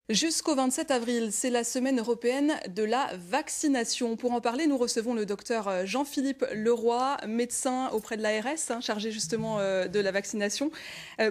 Jusqu'au 27 avril, c'est la semaine européenne de la vaccination. Pour en parler, nous recevons le docteur Jean-Philippe Leroy, médecin auprès de l'ARS, chargé justement de la vaccination.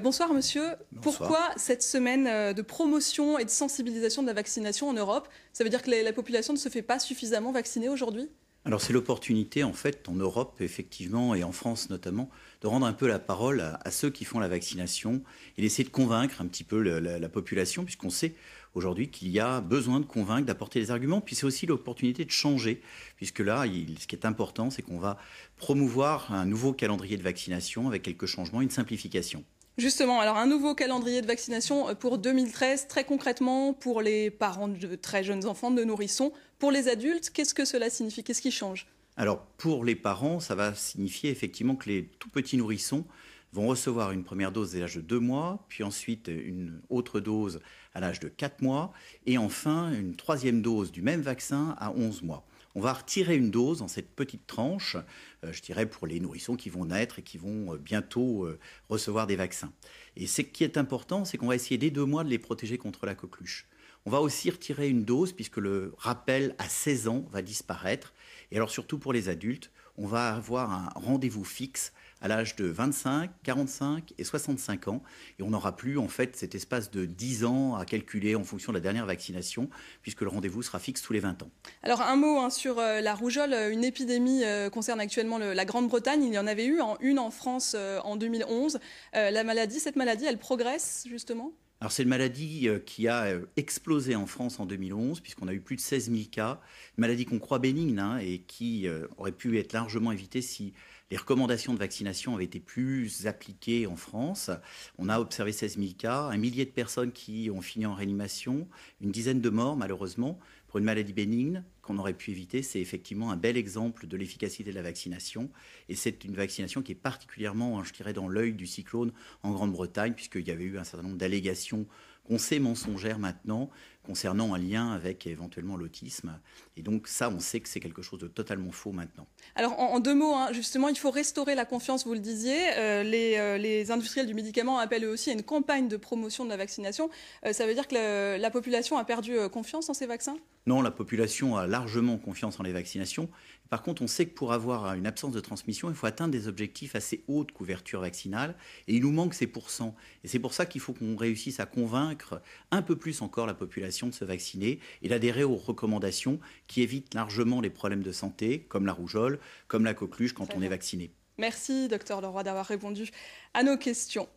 Bonsoir monsieur. Bonsoir. Pourquoi cette semaine de promotion et de sensibilisation de la vaccination en Europe? Ça veut dire que la population ne se fait pas suffisamment vacciner aujourd'hui? Alors c'est l'opportunité en fait en Europe effectivement et en France notamment de rendre un peu la parole à ceux qui font la vaccination et d'essayer de convaincre un petit peu la population puisqu'on sait aujourd'hui qu'il y a besoin de convaincre, d'apporter des arguments. Puis c'est aussi l'opportunité de changer puisque là ce qui est important c'est qu'on va promouvoir un nouveau calendrier de vaccination avec quelques changements, une simplification. Justement, alors un nouveau calendrier de vaccination pour 2013, très concrètement pour les parents de très jeunes enfants, de nourrissons. Pour les adultes, qu'est-ce que cela signifie? Qu'est-ce qui change? Alors pour les parents, ça va signifier effectivement que les tout petits nourrissons vont recevoir une première dose dès l'âge de 2 mois, puis ensuite une autre dose à l'âge de 4 mois, et enfin une troisième dose du même vaccin à 11 mois. On va retirer une dose dans cette petite tranche, je dirais pour les nourrissons qui vont naître et qui vont bientôt recevoir des vaccins. Et ce qui est important, c'est qu'on va essayer dès 2 mois de les protéger contre la coqueluche. On va aussi retirer une dose puisque le rappel à 16 ans va disparaître. Et alors surtout pour les adultes, on va avoir un rendez-vous fixe à l'âge de 25, 45 et 65 ans. Et on n'aura plus en fait cet espace de 10 ans à calculer en fonction de la dernière vaccination puisque le rendez-vous sera fixe tous les 20 ans. Alors un mot sur la rougeole, une épidémie concerne actuellement la Grande-Bretagne. Il y en avait eu une en France en 2011. Cette maladie, elle progresse justement? Alors c'est une maladie qui a explosé en France en 2011 puisqu'on a eu plus de 16 000 cas, une maladie qu'on croit bénigne et qui aurait pu être largement évitée si les recommandations de vaccination avaient été plus appliquées en France. On a observé 16 000 cas, un millier de personnes qui ont fini en réanimation, une dizaine de morts malheureusement pour une maladie bénigne qu'on aurait pu éviter. C'est effectivement un bel exemple de l'efficacité de la vaccination et c'est une vaccination qui est particulièrement, je dirais, dans l'œil du cyclone en Grande-Bretagne puisqu'il y avait eu un certain nombre d'allégations qu'on sait mensongères maintenant concernant un lien avec éventuellement l'autisme. Et donc ça, on sait que c'est quelque chose de totalement faux maintenant. Alors en deux mots, justement, il faut restaurer la confiance, vous le disiez. Les industriels du médicament appellent eux aussi à une campagne de promotion de la vaccination. Ça veut dire que la population a perdu confiance en ces vaccins? Non, la population a largement confiance en les vaccinations. Par contre, on sait que pour avoir une absence de transmission, il faut atteindre des objectifs assez hauts de couverture vaccinale. Et il nous manque ces pourcents. Et c'est pour ça qu'il faut qu'on réussisse à convaincre un peu plus encore la population de se vacciner et d'adhérer aux recommandations qui évitent largement les problèmes de santé, comme la rougeole, comme la coqueluche quand on est vacciné. Merci, docteur Leroy, d'avoir répondu à nos questions.